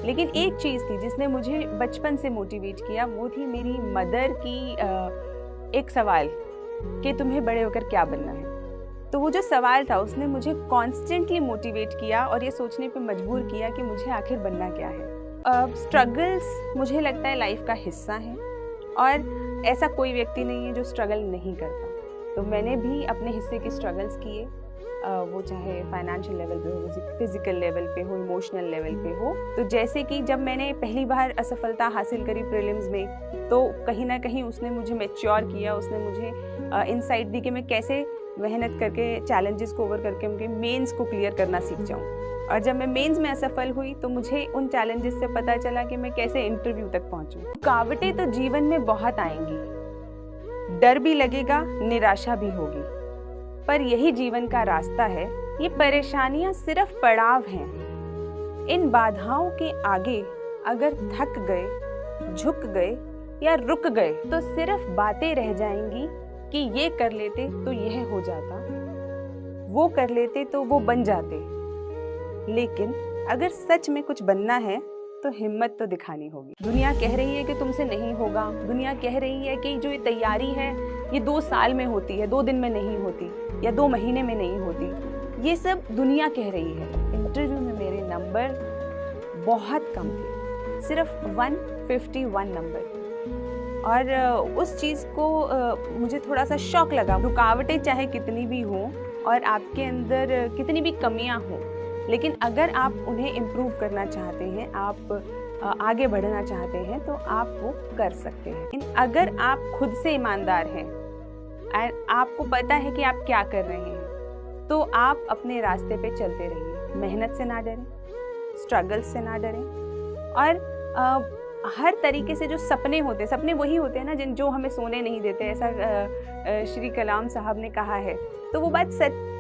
लेकिन एक चीज़ थी जिसने मुझे बचपन से मोटिवेट किया, वो थी मेरी मदर की एक सवाल कि तुम्हें बड़े होकर क्या बनना है। तो वो जो सवाल था उसने मुझे कॉन्स्टेंटली मोटिवेट किया और ये सोचने पे मजबूर किया कि मुझे आखिर बनना क्या है। स्ट्रगल्स मुझे लगता है लाइफ का हिस्सा है और ऐसा कोई व्यक्ति नहीं है जो स्ट्रगल नहीं करता। तो मैंने भी अपने हिस्से के स्ट्रगल्स किए, वो चाहे फाइनेंशियल लेवल पे हो, फिजिकल लेवल पे हो, इमोशनल लेवल पे हो। तो जैसे कि जब मैंने पहली बार असफलता हासिल करी प्रीलिम्स में, तो कहीं ना कहीं उसने मुझे मैच्योर किया, उसने मुझे इनसाइट दी कि मैं कैसे मेहनत करके चैलेंजेस को ओवर करके उनके मेंस को क्लियर करना सीख जाऊँ। और जब मैं मेंस में असफल हुई तो मुझे उन चैलेंजेस से पता चला कि मैं कैसे इंटरव्यू तक पहुँचूँ। रुकावटें तो जीवन में बहुत आएंगी, डर भी लगेगा, निराशा भी होगी, पर यही जीवन का रास्ता है। ये परेशानियां सिर्फ पड़ाव हैं। इन बाधाओं के आगे अगर थक गए, झुक गए या रुक गए तो सिर्फ बातें रह जाएंगी कि ये कर लेते तो यह हो जाता, वो कर लेते तो वो बन जाते। लेकिन अगर सच में कुछ बनना है तो हिम्मत तो दिखानी होगी। दुनिया कह रही है कि तुमसे नहीं होगा, दुनिया कह रही है कि जो ये तैयारी है ये 2 साल में होती है, 2 दिन में नहीं होती या 2 महीने में नहीं होती। ये सब दुनिया कह रही है। इंटरव्यू में मेरे नंबर बहुत कम थे, सिर्फ 151 नंबर। और उस चीज़ को मुझे थोड़ा सा शॉक लगा। रुकावटें चाहे कितनी भी हों और आपके अंदर कितनी भी कमियां हों, लेकिन अगर आप उन्हें इम्प्रूव करना चाहते हैं, आप आगे बढ़ना चाहते हैं तो आप वो कर सकते हैं। अगर आप खुद से ईमानदार हैं और आपको पता है कि आप क्या कर रहे हैं, तो आप अपने रास्ते पे चलते रहिए। मेहनत से ना डरें, स्ट्रगल्स से ना डरें और हर तरीके से जो सपने होते हैं, सपने वही होते हैं ना जो हमें सोने नहीं देते, ऐसा श्री कलाम साहब ने कहा है। तो वो बात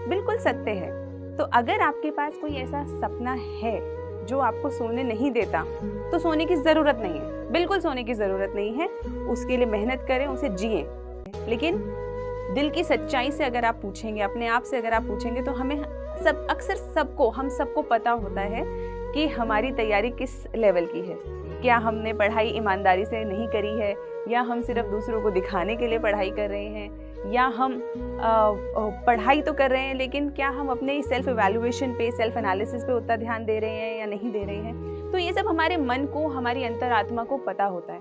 बिल्कुल सत्य है। तो अगर आपके पास कोई ऐसा सपना है जो आपको सोने नहीं देता, तो सोने की ज़रूरत नहीं है, बिल्कुल सोने की ज़रूरत नहीं है। उसके लिए मेहनत करें, उसे जिएं। लेकिन दिल की सच्चाई से अगर आप पूछेंगे, अपने आप से अगर आप पूछेंगे, तो हमें हम सबको पता होता है कि हमारी तैयारी किस लेवल की है। क्या हमने पढ़ाई ईमानदारी से नहीं करी है, या हम सिर्फ दूसरों को दिखाने के लिए पढ़ाई कर रहे हैं, या हम पढ़ाई तो कर रहे हैं लेकिन क्या हम अपने सेल्फ इवैल्यूएशन पे, सेल्फ एनालिसिस पे उतना ध्यान दे रहे हैं या नहीं दे रहे हैं। तो ये सब हमारे मन को, हमारी अंतरात्मा को पता होता है।